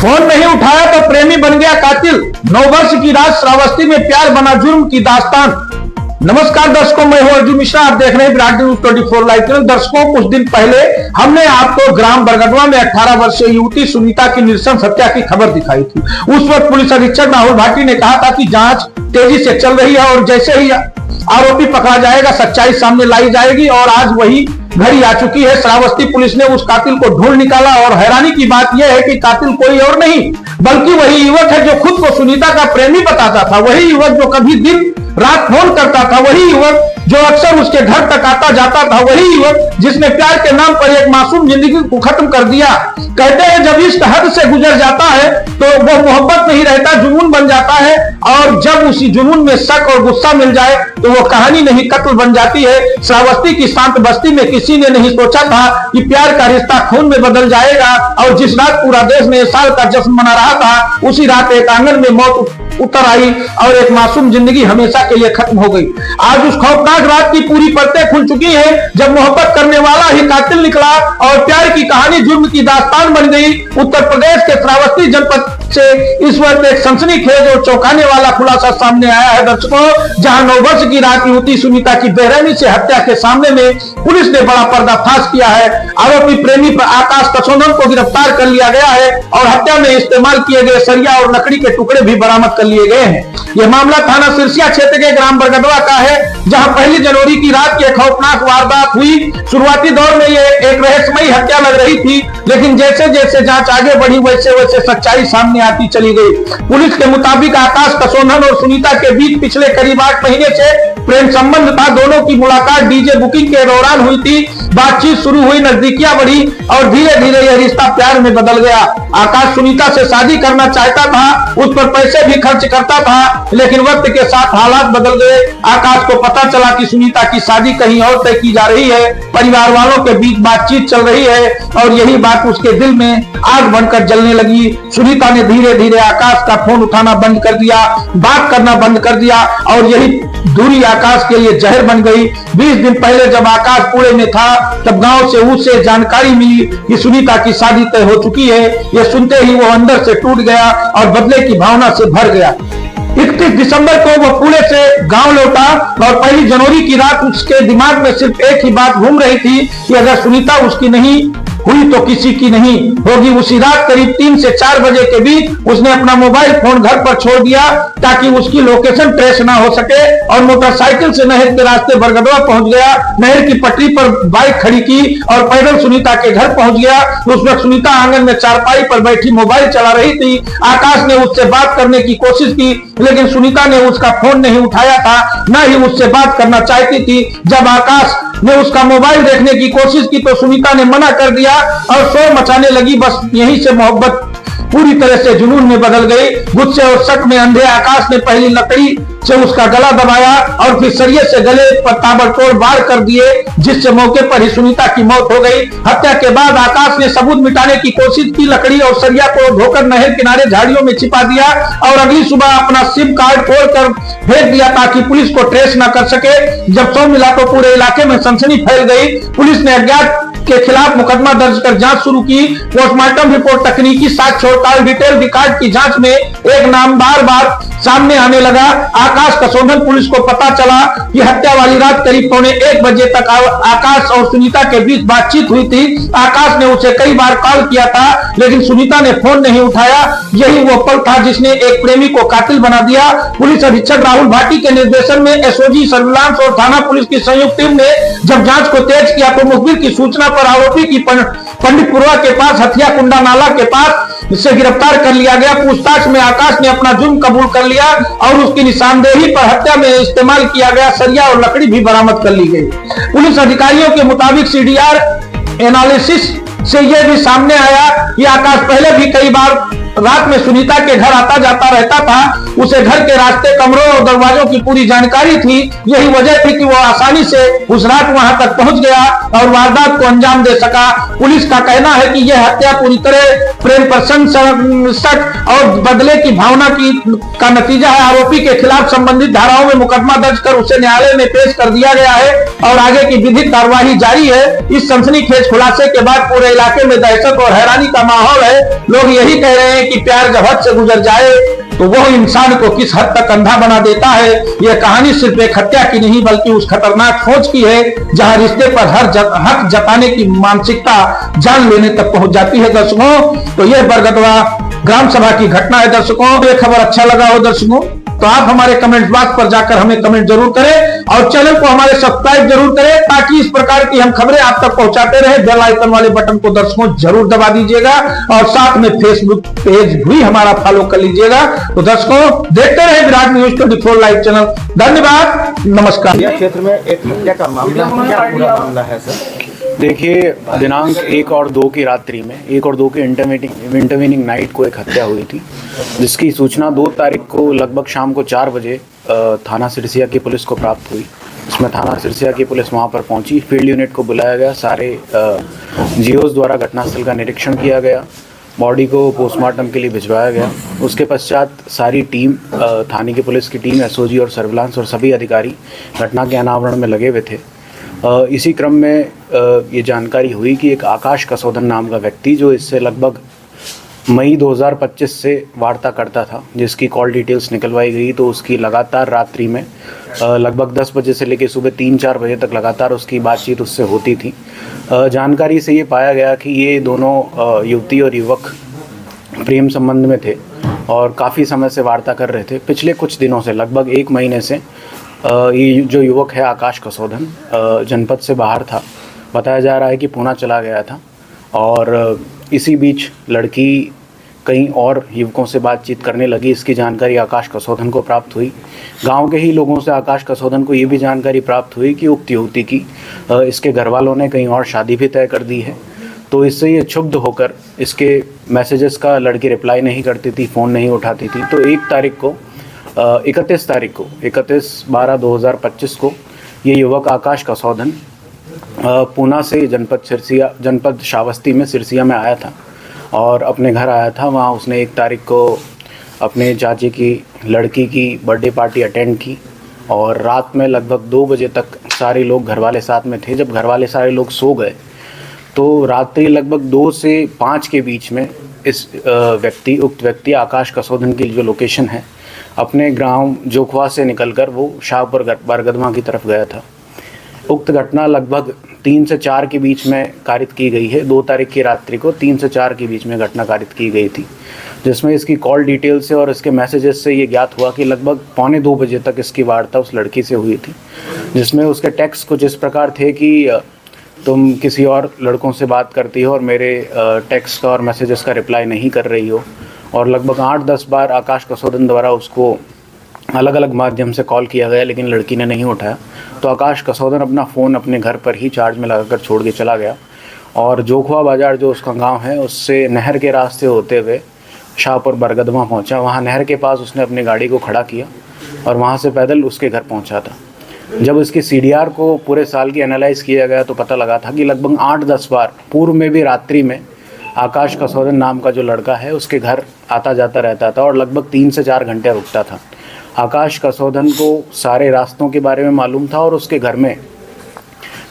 Phone नहीं उठाया तो प्रेमी बन गया कातिल। 9 वर्ष की रात श्रावस्ती में प्यार बना जुर्म की दास्तान। नमस्कार दर्शकों, मैं हूं अर्जुन मिश्रा। आप देख रहे हैं विराट न्यूज 24 लाइव चैनल। दर्शकों, कुछ दिन पहले हमने आपको ग्राम बरगदवा में 18 वर्षीय युवती सुनीता की नृशंस हत्या की खबर दिखाई थी। उस वक्त पुलिस अधीक्षक राहुल भाटी ने कहा था कि जांच तेजी से चल रही है और जैसे ही आरोपी पकड़ा जाएगा सच्चाई सामने लाई जाएगी। और आज वही घड़ी आ चुकी है। श्रावस्ती पुलिस ने उस कातिल को ढूंढ निकाला और हैरानी की बात यह है कि कातिल कोई और नहीं बल्कि वही युवक है जो खुद को सुनीता का प्रेमी बताता था, वही युवक जो कभी दिन रात फोन करता था, वही युवक जो अक्सर उसके घर तक आता जाता था, वही युवक जिसने प्यार के नाम पर एक मासूम जिंदगी को खत्म कर दिया। कहते हैं जब इश्क हद से गुजर जाता है तो वो मोहब्बत नहीं रहता, जुनून बन जाता है। और जब उसी जुनून में शक और गुस्सा मिल जाए तो वो कहानी नहीं कत्ल बन जाती है। श्रावस्ती की शांत बस्ती में किसी ने नहीं सोचा था कि प्यार का रिश्ता खून में बदल जाएगा। और जिस रात पूरा देश ने साल का जश्न मना रहा था, उसी रात एक आंगन में मौत उतर आई और एक मासूम जिंदगी हमेशा के लिए खत्म हो गई। आज उस खौफनाक रात की पूरी परतें खुल चुकी हैं जब मोहब्बत करने वाला ही कातिल निकला और प्यार की कहानी जुर्म की दास्तान बन गई। उत्तर प्रदेश के श्रावस्ती जनपद से इस वक्त एक सनसनीखेज और चौंकाने वाला खुलासा सामने आया है दर्शकों, जहां 9 वर्ष की रात युवती सुनीता की बेरहमी से हत्या के सामने में पुलिस ने बड़ा पर्दाफाश किया है। आरोपी प्रेमी पर आकाश कसोनम को गिरफ्तार कर लिया गया है और हत्या में इस्तेमाल किए गए सरिया और लकड़ी के टुकड़े भी बरामद कर लिए गए हैं। यह मामला थाना सिरसिया क्षेत्र के ग्राम बरगदवा का है, जहां 1 जनवरी की रात की खौफनाक वारदात हुई। शुरुआती दौर में यह एक रहस्यमयी हत्या लग रही थी, लेकिन जैसे जैसे जांच आगे बढ़ी वैसे वैसे सच्चाई सामने आती चली गई। पुलिस के मुताबिक आकाश कसोनन और सुनीता के बीच पिछले करीब 8 महीने से प्रेम संबंध था। दोनों की मुलाकात डीजे बुकिंग के दौरान हुई थी। बातचीत शुरू हुई, नजदीकियां बढ़ी और धीरे धीरे यह रिश्ता प्यार में बदल गया। आकाश सुनीता से शादी करना चाहता था, उस पर पैसे भी खर्च करता था, लेकिन वक्त के साथ हालात बदल गए। आकाश को पता चला कि सुनीता की शादी कहीं और तय की जा रही है। परिवार वालों के बीच बातचीत चल रही है और यही बात उसके दिल में आग बनकर जलने लगी। सुनीता ने धीरे धीरे आकाश का फोन उठाना बंद कर दिया, बात करना बंद कर दिया और यही दूरी आकाश के लिए जहर बन गई। 20 दिन पहले जब आकाश पुणे में था तब गांव से उसे जानकारी मिली कि सुनीता की शादी तय हो चुकी है। यह सुनते ही वो अंदर से टूट गया और बदले की भावना से भर गया। 31 दिसंबर को वो पुणे से गांव लौटा और 1 जनवरी की रात उसके दिमाग में सिर्फ एक ही बात घूम रही थी कि अगर सुनीता उसकी नहीं हुई तो किसी की नहीं होगी। उसी रात करीब 3 से 4 बजे के बीच उसने अपना मोबाइल फोन घर पर छोड़ दिया ताकि उसकी लोकेशन ट्रेस ना हो सके और मोटरसाइकिल से नहर के रास्ते बरगदवा पहुंच गया। नहर की पटरी पर बाइक खड़ी की और पैदल सुनीता के घर पहुंच गया। उस वक्त सुनीता आंगन में चारपाई पर बैठी मोबाइल चला रही थी। आकाश ने उससे बात करने की कोशिश की, लेकिन सुनीता ने उसका फोन नहीं उठाया था, न ही उससे बात करना चाहती थी। जब आकाश ने उसका मोबाइल देखने की कोशिश की तो सुनीता ने मना कर दिया और शोर मचाने लगी। बस यहीं से मोहब्बत पूरी तरह से जुनून में बदल गई। गुस्से और शक में अंधे आकाश ने पहली लकड़ी से उसका गला दबाया और फिर सरिये से गले पर ताबड़तोड़ वार कर दिए, जिससे मौके पर ही सुनीता की मौत हो गई। हत्या के बाद आकाश ने सबूत मिटाने की कोशिश की, लकड़ी और सरिया को धोकर नहर किनारे झाड़ियों में छिपा दिया और अगली सुबह अपना सिम कार्ड तोड़कर फेंक दिया ताकि पुलिस को ट्रेस न कर सके। जब शव मिला तो पूरे इलाके में सनसनी फैल गई। पुलिस ने अज्ञात के खिलाफ मुकदमा दर्ज कर जांच शुरू की। पोस्टमार्टम रिपोर्ट, तकनीकी साक्ष्य और डिटेल रिकॉर्ड की जांच में एक नाम बार बार सामने आने लगा। आकाश कसोनन। पुलिस को पता चला कि हत्या वाली रात करीब 1:15 बजे तक आकाश और सुनीता के बीच बातचीत हुई थी। आकाश ने उसे कई बार कॉल किया था, लेकिन सुनीता ने फोन नहीं उठाया। यही वो पल था जिसने एक प्रेमी को कातिल बना दिया। पुलिस अधीक्षक राहुल भाटी के निर्देशन में एसओजी सर्विलांस और थाना पुलिस की संयुक्त टीम ने जब जांच को तेज किया तो मुखबिर की सूचना पर आरोपी की पंडितपुरा के पास हथिया कुंडा नाला के पास से गिरफ्तार कर लिया गया। पूछताछ में आकाश ने अपना जुर्म कबूल कर लिया और उसकी निशानदेही पर हत्या में इस्तेमाल किया गया सरिया और लकड़ी भी बरामद कर ली गई। पुलिस अधिकारियों के मुताबिक सीडीआर एनालिसिस से यह भी सामने आया कि आकाश पहले भी कई बार रात में सुनीता के घर आता जाता रहता था। उसे घर के रास्ते, कमरों और दरवाजों की पूरी जानकारी थी। यही वजह थी कि वो आसानी से उस रात वहां तक पहुंच गया और वारदात को अंजाम दे सका। पुलिस का कहना है कि यह हत्या पूरी तरह प्रेम प्रसंग और बदले की भावना का नतीजा है। आरोपी के खिलाफ संबंधित धाराओं में मुकदमा दर्ज कर उसे न्यायालय में पेश कर दिया गया है और आगे की विधिक कार्यवाही जारी है। इस सनसनीखेज खुलासे के बाद पूरे इलाके में दहशत और हैरानी का माहौल है। लोग यही कह रहे हैं कि प्यार जब हद से गुजर जाए तो वो इंसान को किस हद तक अंधा बना देता है। यह कहानी सिर्फ एक हत्या की नहीं बल्कि उस खतरनाक खोज की है जहां रिश्ते पर हक जताने की मानसिकता जान लेने तक पहुंच जाती है। दर्शकों, तो यह बरगदवा ग्राम सभा की घटना है। दर्शकों, ये खबर अच्छा लगा हो दर्शकों तो आप हमारे कमेंट बॉक्स पर जाकर हमें कमेंट जरूर करें और चैनल को हमारे सब्सक्राइब जरूर करें ताकि इस प्रकार की हम खबरें आप तक पहुंचाते रहे। बेल आइकन वाले बटन को दर्शकों जरूर दबा दीजिएगा और साथ में फेसबुक पेज भी हमारा फॉलो कर लीजिएगा। तो दर्शकों, देखते रहे विराट न्यूज 24 लाइव चैनल। धन्यवाद, नमस्कार। क्षेत्र में एक हत्या का मामला, क्या पूरा मामला है सर? देखिए, दिनांक 1 और 2 की रात्रि में 1 और 2 के इंटरवेनिंग नाइट को एक हत्या हुई थी, जिसकी सूचना 2 तारीख को लगभग शाम को 4 बजे थाना सिरसिया की पुलिस को प्राप्त हुई। इसमें थाना सिरसिया की पुलिस वहां पर पहुंची, फील्ड यूनिट को बुलाया गया, सारे जीओस द्वारा घटनास्थल का निरीक्षण किया गया, बॉडी को पोस्टमार्टम के लिए भिजवाया गया। उसके पश्चात सारी टीम, थाने की पुलिस की टीम, एसओजी और सर्विलांस और सभी अधिकारी घटना के अनावरण में लगे हुए थे। इसी क्रम में ये जानकारी हुई कि एक आकाश कसौधन नाम का व्यक्ति, जो इससे लगभग मई 2025 से वार्ता करता था, जिसकी कॉल डिटेल्स निकलवाई गई, तो उसकी लगातार रात्रि में लगभग 10 बजे से लेकर सुबह 3-4 बजे तक लगातार उसकी बातचीत उससे होती थी। जानकारी से ये पाया गया कि ये दोनों युवती और युवक प्रेम संबंध में थे और काफ़ी समय से वार्ता कर रहे थे। पिछले कुछ दिनों से, लगभग 1 महीने से ये जो युवक है आकाश कसौधन जनपद से बाहर था। बताया जा रहा है कि पुणे चला गया था और इसी बीच लड़की कई और युवकों से बातचीत करने लगी। इसकी जानकारी आकाश कसौधन को प्राप्त हुई। गांव के ही लोगों से आकाश कसौधन को ये भी जानकारी प्राप्त हुई कि उक्त युवती की इसके घर वालों ने कहीं और शादी भी तय कर दी है। तो इससे ये क्षुब्ध होकर इसके मैसेजेस का लड़की रिप्लाई नहीं करती थी, फ़ोन नहीं उठाती थी। तो 31 तारीख को 31/12/2025 को ये युवक आकाश कसौधन पुणे से जनपद श्रावस्ती में सिरसिया में आया था और अपने घर आया था। वहाँ उसने 1 तारीख को अपने चाचे की लड़की की बर्थडे पार्टी अटेंड की और रात में लगभग 2 बजे तक सारे लोग, घर वाले साथ में थे। जब घर वाले सारे लोग सो गए तो रात्रि लगभग 2 से 5 के बीच में इस उक्त व्यक्ति आकाश कसौधन की जो लोकेशन है, अपने गांव जोखवा से निकलकर वो शाहपुर बरगदवा की तरफ गया था। उक्त घटना लगभग 3 से 4 के बीच में कारित की गई है। 2 तारीख की रात्रि को 3 से 4 के बीच में घटना कारित की गई थी, जिसमें इसकी कॉल डिटेल से और इसके मैसेजेस से ये ज्ञात हुआ कि लगभग 1:45 बजे तक इसकी वार्ता उस लड़की से हुई थी, जिसमें उसके टेक्स्ट कुछ इस प्रकार थे कि तुम किसी और लड़कों से बात करती हो और मेरे टेक्स्ट का और मैसेजेस का रिप्लाई नहीं कर रही हो। और लगभग 8-10 बार आकाश कसौधन द्वारा उसको अलग अलग माध्यम से कॉल किया गया, लेकिन लड़की ने नहीं उठाया। तो आकाश कसौधन अपना फ़ोन अपने घर पर ही चार्ज में लगाकर छोड़ के चला गया और जोखवा बाज़ार जो उसका गांव है, उससे नहर के रास्ते होते हुए शाहपुर बरगदवा पहुंचा। वहां नहर के पास उसने अपनी गाड़ी को खड़ा किया और वहां से पैदल उसके घर पहुंचा था। जब इसकी CDR को पूरे साल की एनालाइज़ किया गया तो पता लगा था कि लगभग 8-10 बार पूर्व में भी रात्रि में आकाश कसौधन नाम का जो लड़का है उसके घर आता जाता रहता था और लगभग 3 से 4 घंटे रुकता था। आकाश कसौधन को सारे रास्तों के बारे में मालूम था और उसके घर में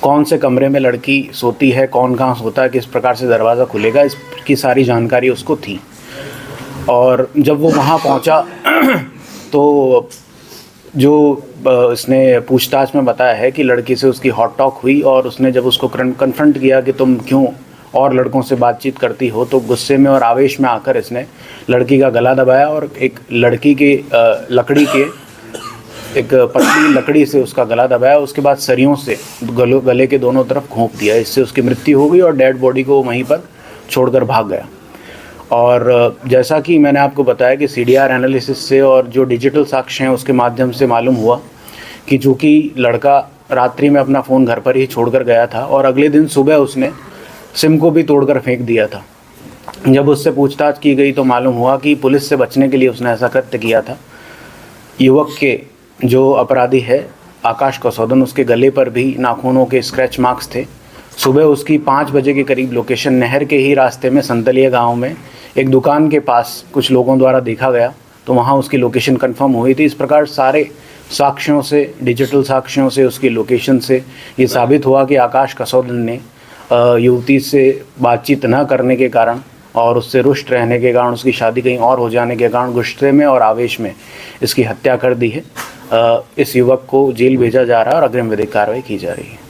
कौन से कमरे में लड़की सोती है, कौन कहाँ सोता है, किस प्रकार से दरवाज़ा खुलेगा, इसकी सारी जानकारी उसको थी। और जब वो वहाँ पहुँचा तो जो इसने पूछताछ में बताया है कि लड़की से उसकी हॉट टॉक हुई और उसने जब उसको कन्फ्रंट किया कि तुम क्यों और लड़कों से बातचीत करती हो, तो गुस्से में और आवेश में आकर इसने लड़की का गला दबाया और एक लड़की के लकड़ी के एक पतली लकड़ी से उसका गला दबाया। उसके बाद सरियों से गले के दोनों तरफ घोंप दिया। इससे उसकी मृत्यु हो गई और डेड बॉडी को वहीं पर छोड़कर भाग गया। और जैसा कि मैंने आपको बताया कि CDR एनालिसिस से और जो डिजिटल साक्ष्य हैं उसके माध्यम से मालूम हुआ कि चूँकि लड़का रात्रि में अपना फ़ोन घर पर ही छोड़कर गया था और अगले दिन सुबह उसने सिम को भी तोड़कर फेंक दिया था। जब उससे पूछताछ की गई तो मालूम हुआ कि पुलिस से बचने के लिए उसने ऐसा कृत्य किया था। युवक के जो अपराधी है आकाश कसौधन, उसके गले पर भी नाखूनों के स्क्रैच मार्क्स थे। सुबह उसकी 5 बजे के करीब लोकेशन नहर के ही रास्ते में संतलिया गांव में एक दुकान के पास कुछ लोगों द्वारा देखा गया, तो वहां उसकी लोकेशन कंफर्म हुई थी। इस प्रकार सारे साक्ष्यों से, डिजिटल साक्ष्यों से, उसकी लोकेशन से ये साबित हुआ कि आकाश कसौधन ने युवती से बातचीत न करने के कारण और उससे रुष्ट रहने के कारण, उसकी शादी कहीं और हो जाने के कारण गुस्से में और आवेश में इसकी हत्या कर दी है। इस युवक को जेल भेजा जा रहा है और अग्रिम विधिक कार्रवाई की जा रही है।